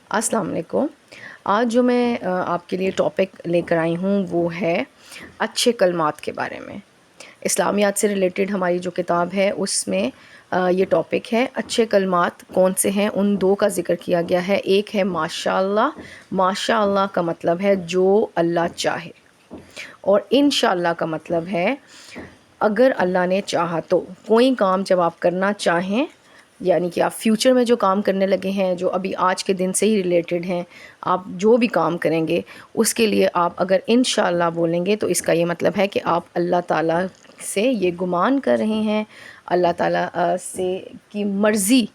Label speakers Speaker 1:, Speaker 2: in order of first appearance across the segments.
Speaker 1: السلام علیکم۔ آج جو میں آپ کے لیے ٹاپک لے کر آئی ہوں وہ ہے اچھے کلمات کے بارے میں۔ اسلامیات سے ریلیٹڈ ہماری جو کتاب ہے اس میں یہ ٹاپک ہے اچھے کلمات کون سے ہیں، ان دو کا ذکر کیا گیا ہے۔ ایک ہے ماشاء اللہ۔ ماشاء اللہ کا مطلب ہے جو اللہ چاہے، اور انشاءاللہ کا مطلب ہے اگر اللہ نے چاہا تو۔ کوئی کام جب آپ کرنا چاہیں، یعنی کہ آپ فیوچر میں جو کام کرنے لگے ہیں، جو ابھی آج کے دن سے ہی ریلیٹڈ ہیں، آپ جو بھی کام کریں گے اس کے لیے آپ اگر انشاءاللہ بولیں گے تو اس کا یہ مطلب ہے کہ آپ اللہ تعالیٰ سے یہ گمان کر رہے ہیں، اللہ تعالیٰ سے کی مرضی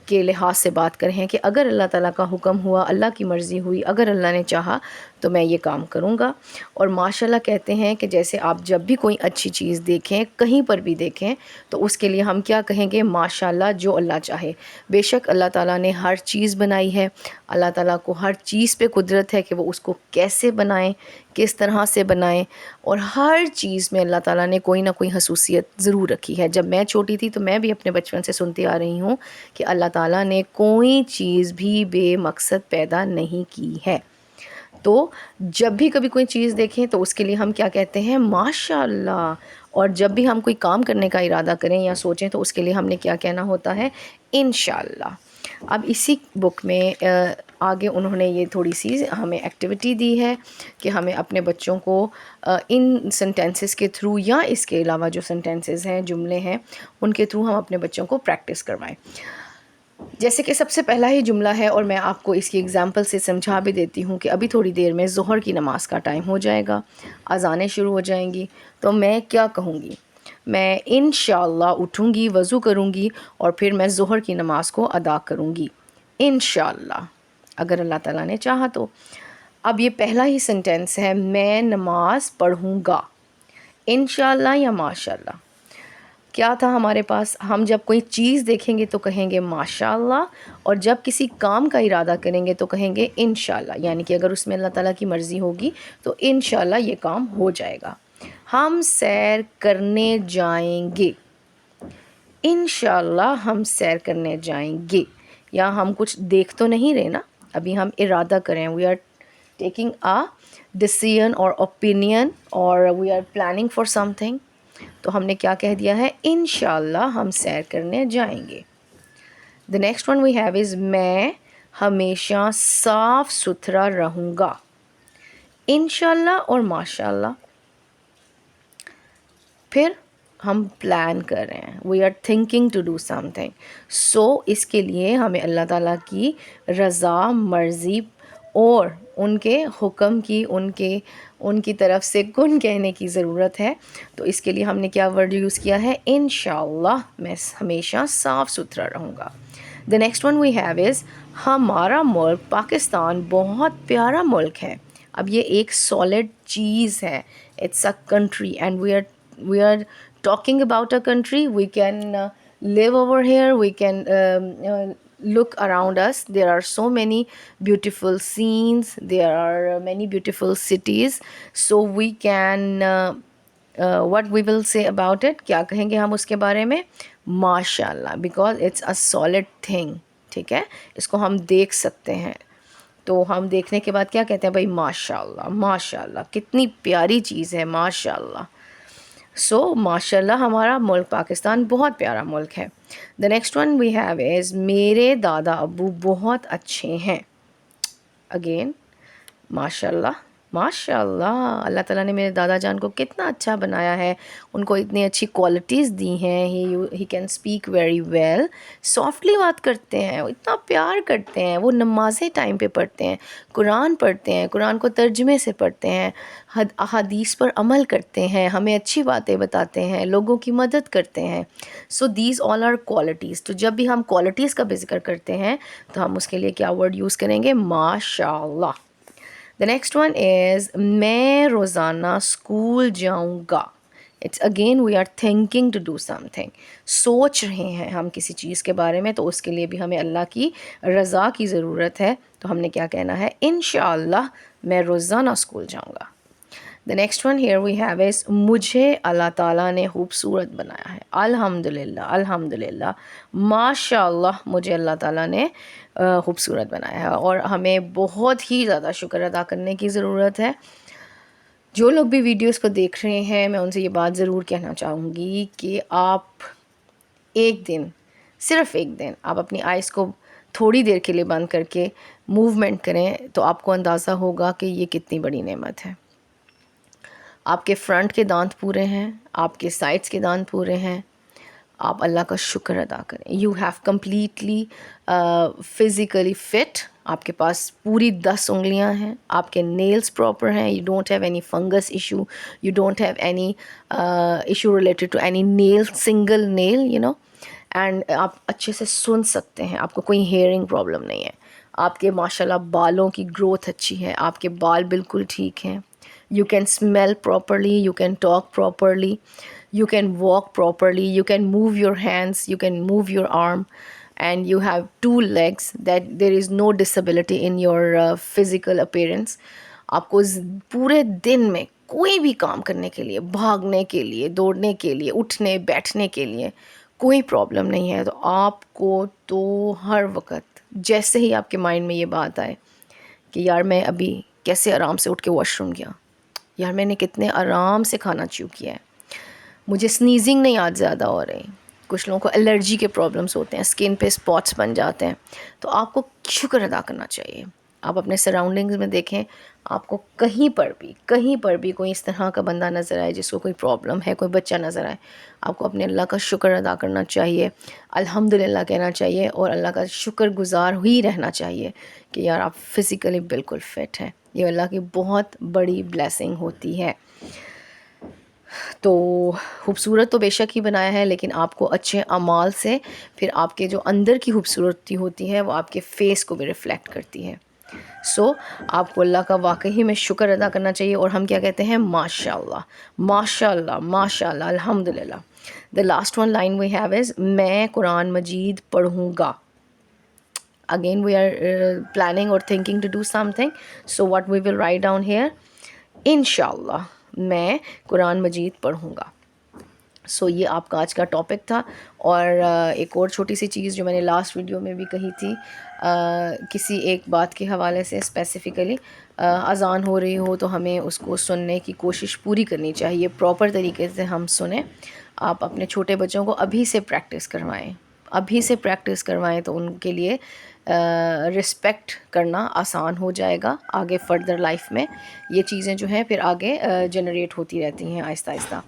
Speaker 1: کے لحاظ سے بات کر رہے ہیں کہ اگر اللہ تعالیٰ کا حکم ہوا، اللہ کی مرضی ہوئی، اگر اللہ نے چاہا تو میں یہ کام کروں گا۔ اور ماشاءاللہ کہتے ہیں کہ جیسے آپ جب بھی کوئی اچھی چیز دیکھیں، کہیں پر بھی دیکھیں، تو اس کے لیے ہم کیا کہیں گے؟ ماشاءاللہ جو اللہ چاہے۔ بے شک اللہ تعالیٰ نے ہر چیز بنائی ہے، اللہ تعالیٰ کو ہر چیز پہ قدرت ہے کہ وہ اس کو کیسے بنائیں، کس طرح سے بنائیں، اور ہر چیز میں اللہ تعالیٰ نے کوئی نہ کوئی خصوصیت ضرور رکھی ہے۔ جب میں چھوٹی تھی تو میں بھی اپنے بچپن سے سنتی آ رہی ہوں کہ اللہ تعالیٰ نے کوئی چیز بھی بے مقصد پیدا نہیں کی ہے۔ تو جب بھی کبھی کوئی چیز دیکھیں تو اس کے لیے ہم کیا کہتے ہیں؟ ماشاءاللہ۔ اور جب بھی ہم کوئی کام کرنے کا ارادہ کریں یا سوچیں تو اس کے لیے ہم نے کیا کہنا ہوتا ہے؟ انشاءاللہ۔ اب اسی بک میں آگے انہوں نے یہ تھوڑی سی ہمیں ایکٹیویٹی دی ہے کہ ہمیں اپنے بچوں کو ان سینٹینسز کے تھرو یا اس کے علاوہ جو سینٹینسز ہیں، جملے ہیں، ان کے تھرو ہم اپنے بچوں کو پریکٹس کروائیں۔ جیسے کہ سب سے پہلا ہی جملہ ہے، اور میں آپ کو اس کی اگزامپل سے سمجھا بھی دیتی ہوں کہ ابھی تھوڑی دیر میں ظہر کی نماز کا ٹائم ہو جائے گا، اذانیں شروع ہو جائیں گی، تو میں کیا کہوں گی؟ میں انشاءاللہ اٹھوں گی، وضو کروں گی، اور پھر میں ظہر کی نماز کو ادا کروں گی انشاءاللہ، اگر اللہ تعالیٰ نے چاہا تو۔ اب یہ پہلا ہی سینٹینس ہے، میں نماز پڑھوں گا۔ انشاءاللہ یا ماشاءاللہ؟ کیا تھا ہمارے پاس؟ ہم جب کوئی چیز دیکھیں گے تو کہیں گے ماشاءاللہ، اور جب کسی کام کا ارادہ کریں گے تو کہیں گے انشاءاللہ، یعنی کہ اگر اس میں اللہ تعالیٰ کی مرضی ہوگی تو انشاءاللہ یہ کام ہو جائے گا۔ ہم سیر کرنے جائیں گے، انشاءاللہ ہم سیر کرنے جائیں گے۔ یا ہم کچھ دیکھ تو نہیں رہے نا، ابھی ہم ارادہ کریں، we are taking a decision or opinion or we are planning for something، تو ہم نے کیا کہہ دیا ہے؟ انشاءاللہ ہم سیر کرنے جائیں گے۔ The next one we have is میں ہمیشہ صاف ستھرا رہوں گا۔ انشاءاللہ اور ماشاءاللہ۔ پھر ہم پلان کر رہے ہیں، we are thinking to do something، so اس کے لیے ہمیں اللہ تعالیٰ کی رضا، مرضی اور ان کے حکم کی، ان کی طرف سے کن کہنے کی ضرورت ہے۔ تو اس کے لیے ہم نے کیا ورڈ یوز کیا ہے؟ انشاءاللہ میں ہمیشہ صاف ستھرا رہوں گا۔ The next one we have is ہمارا ملک پاکستان بہت پیارا ملک ہے۔ اب یہ ایک سالڈ چیز ہے، it's a country and we are talking about a country. We can live over here, we can look around us, there are so many beautiful scenes, there are many beautiful cities, so we can what we will say about it، کیا کہیں گے ہم اس کے بارے میں؟ ماشاءاللہ، because it's a solid thing، ٹھیک ہے، اس کو ہم دیکھ سکتے ہیں، تو ہم دیکھنے کے بعد کیا کہتے ہیں؟ بھائی ماشاءاللہ، ماشاءاللہ کتنی پیاری چیز ہے ماشاءاللہ۔ سو ماشاءاللہ ہمارا ملک پاکستان بہت پیارا ملک ہے۔ The next one we have is میرے دادا ابو بہت اچھے ہیں۔ اگین ماشاءاللہ، ماشاءاللہ اللہ تعالیٰ نے میرے دادا جان کو کتنا اچھا بنایا ہے، ان کو اتنی اچھی کوالٹیز دی ہیں، he can speak very well, softly بات کرتے ہیں، وہ اتنا پیار کرتے ہیں، وہ نمازیں ٹائم پہ پڑھتے ہیں، قرآن پڑھتے ہیں، قرآن کو ترجمے سے پڑھتے ہیں، احادیث پر عمل کرتے ہیں، ہمیں اچھی باتیں بتاتے ہیں، لوگوں کی مدد کرتے ہیں۔ So these all are qualities. تو جب بھی ہم کوالٹیز کا بھی ذکر کرتے ہیں تو ہم اس کے لیے کیا ورڈ یوز کریں گے؟ ماشاءاللہ۔ The next one is میں روزانہ اسکول جاؤں گا۔ It's again we are thinking to do something، سوچ رہے ہیں ہم کسی چیز کے بارے میں، تو اس کے لیے بھی ہمیں اللہ کی رضا کی ضرورت ہے، تو ہم نے کیا کہنا ہے؟ انشاءاللہ میں روزانہ اسکول جاؤں گا۔ The next one here we have is مجھے اللہ تعالیٰ نے خوبصورت بنایا ہے. الحمدللہ الحمدللہ ماشاء اللہ مجھے اللہ تعالیٰ نے خوبصورت بنایا ہے، اور ہمیں بہت ہی زیادہ شکر ادا کرنے کی ضرورت ہے. جو لوگ بھی ویڈیوز کو دیکھ رہے ہیں میں ان سے یہ بات ضرور کہنا چاہوں گی کہ آپ ایک دن، صرف ایک دن آپ اپنی آئیز کو تھوڑی دیر کے لیے بند کر کے موومنٹ کریں تو آپ کو اندازہ ہوگا کہ یہ کتنی بڑی نعمت ہے. آپ کے فرنٹ کے دانت پورے ہیں، آپ کے سائڈس کے دانت پورے ہیں، آپ اللہ کا شکر ادا کریں. You have completely physically fit. آپ کے پاس پوری 10 انگلیاں ہیں، آپ کے نیلز پراپر ہیں، you don't have any fungus issue, you don't have any issue related to any nail, single nail you know. And آپ اچھے سے سن سکتے ہیں، آپ کو کوئی ہیئرنگ پرابلم نہیں ہے. آپ کے ماشاء اللہ بالوں کی گروتھ اچھی ہے، آپ کے بال بالکل ٹھیک ہیں. You can smell properly, you can talk properly, you can walk properly, you can move your hands, you can move your arm, and you have 2 legs, that there is no disability in your physical appearance. آپ کو پورے دن میں کوئی بھی کام کرنے کے لیے، بھاگنے کے لیے، دوڑنے کے لیے، اٹھنے بیٹھنے کے لیے کوئی پرابلم نہیں ہے. تو آپ کو تو ہر وقت جیسے ہی آپ کے مائنڈ میں یہ بات آئے کہ یار میں ابھی کیسے آرام سے اٹھ کے واش روم گیا، یار میں نے کتنے آرام سے کھانا چیو کیا ہے، مجھے سنیزنگ نہیں آج زیادہ ہو رہی. کچھ لوگوں کو الرجی کے پرابلمس ہوتے ہیں، اسکن پہ اسپاٹس بن جاتے ہیں. تو آپ کو شکر ادا کرنا چاہیے. آپ اپنے سراؤنڈنگز میں دیکھیں، آپ کو کہیں پر بھی کوئی اس طرح کا بندہ نظر آئے جس کو کوئی پرابلم ہے، کوئی بچہ نظر آئے، آپ کو اپنے اللہ کا شکر ادا کرنا چاہیے، الحمدللہ کہنا چاہیے، اور اللہ کا شکر گزار ہی رہنا چاہیے کہ یار آپ فزیکلی بالکل فٹ ہیں. یہ اللہ کی بہت بڑی بلیسنگ ہوتی ہے. تو خوبصورت تو بے شک ہی بنایا ہے، لیکن آپ کو اچھے اعمال سے پھر آپ کے جو اندر کی خوبصورتی ہوتی ہے وہ آپ کے فیس کو بھی ریفلیکٹ کرتی ہے. سو آپ کو اللہ کا واقعی میں شکر ادا کرنا چاہیے. اور ہم کیا کہتے ہیں؟ ماشاء اللہ ماشاء اللہ ماشاء اللہ الحمدللہ. The last one line we have is میں قرآن مجید پڑھوں گا. Again we are planning or thinking to do something, so what we will write down here, انشاءاللہ میں قرآن مجید پڑھوں گا. سو یہ آپ کا آج کا ٹاپک تھا. اور ایک اور چھوٹی سی چیز جو میں نے لاسٹ ویڈیو میں بھی کہی تھی، کسی ایک بات کے حوالے سے اسپیسیفکلی، اذان ہو رہی ہو تو ہمیں اس کو سننے کی کوشش پوری کرنی چاہیے، پراپر طریقے سے ہم سنیں. آپ اپنے چھوٹے بچوں کو ابھی سے پریکٹس کروائیں تو ان کے لیے رسپیکٹ کرنا آسان ہو جائے گا آگے فردر لائف میں. یہ چیزیں جو ہیں پھر آگے جنریٹ ہوتی رہتی ہیں آہستہ آہستہ.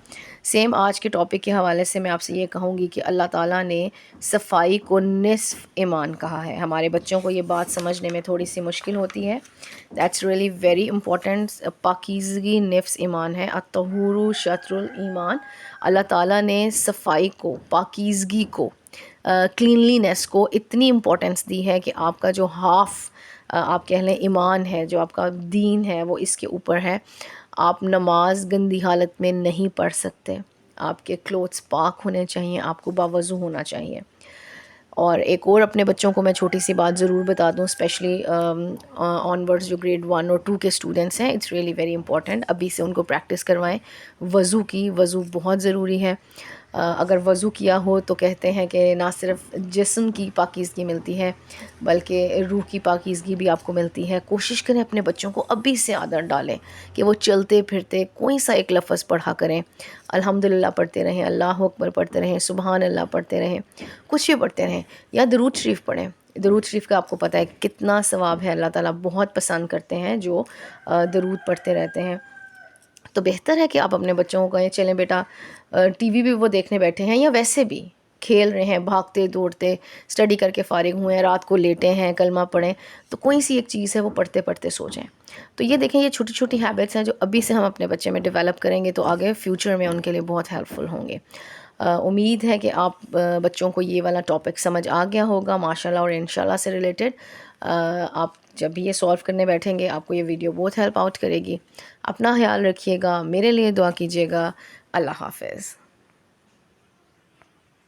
Speaker 1: سیم آج کے ٹاپک کے حوالے سے میں آپ سے یہ کہوں گی کہ اللہ تعالیٰ نے صفائی کو نصف ایمان کہا ہے. ہمارے بچوں کو یہ بات سمجھنے میں تھوڑی سی مشکل ہوتی ہے. That's really very important. پاکیزگی نصف ایمان ہے، الطہور شطر الایمان. اللہ تعالیٰ نے صفائی کو، پاکیزگی کو، کلینلینس کو اتنی امپورٹنس دی ہے کہ آپ کا جو ہاف آپ کہہ لیں ایمان ہے، جو آپ کا دین ہے، وہ اس کے اوپر ہے. آپ نماز گندی حالت میں نہیں پڑھ سکتے. آپ کے کلوتھس پاک ہونے چاہیے، آپ کو باوضو ہونا چاہیے. اور ایک اور اپنے بچوں کو میں چھوٹی سی بات ضرور بتا دوں، اسپیشلی آن ورڈز جو گریڈ 1 اور 2 کے اسٹوڈنٹس ہیں، اٹس ریئلی ویری امپورٹنٹ. ابھی سے ان کو پریکٹس کروائیں وضو کی. وضو بہت ضروری ہے. اگر وضو کیا ہو تو کہتے ہیں کہ نہ صرف جسم کی پاکیزگی ملتی ہے بلکہ روح کی پاکیزگی بھی آپ کو ملتی ہے. کوشش کریں اپنے بچوں کو ابھی سے عادت ڈالیں کہ وہ چلتے پھرتے کوئی سا ایک لفظ پڑھا کریں، الحمدللہ پڑھتے رہیں، اللہ اکبر پڑھتے رہیں، سبحان اللہ پڑھتے رہیں، کچھ بھی پڑھتے رہیں، یا درود شریف پڑھیں. درود شریف کا آپ کو پتہ ہے کتنا ثواب ہے. اللہ تعالیٰ بہت پسند کرتے ہیں جو درود پڑھتے رہتے ہیں. تو بہتر ہے کہ آپ اپنے بچوں کو کہیں چلیں بیٹا ٹی وی بھی وہ دیکھنے بیٹھے ہیں یا ویسے بھی کھیل رہے ہیں، بھاگتے دوڑتے اسٹڈی کر کے فارغ ہوئے ہیں، رات کو لیٹے ہیں، کلمہ پڑھیں، تو کوئی سی ایک چیز ہے وہ پڑھتے پڑھتے سو جائیں. تو یہ دیکھیں، یہ چھوٹی چھوٹی ہیبٹس ہیں جو ابھی سے ہم اپنے بچے میں ڈیولپ کریں گے تو آگے فیوچر میں ان کے لیے بہت ہیلپ فل ہوں گے. امید ہے کہ آپ بچوں کو یہ والا ٹاپک سمجھ آ گیا ہوگا ماشاءاللہ اور انشاءاللہ سے ریلیٹڈ. آپ جب بھی یہ سولو کرنے بیٹھیں گے آپ کو یہ ویڈیو بہت ہیلپ آؤٹ کرے گی. اپنا خیال رکھیے گا، میرے لیے دعا کیجیے گا. اللہ حافظ.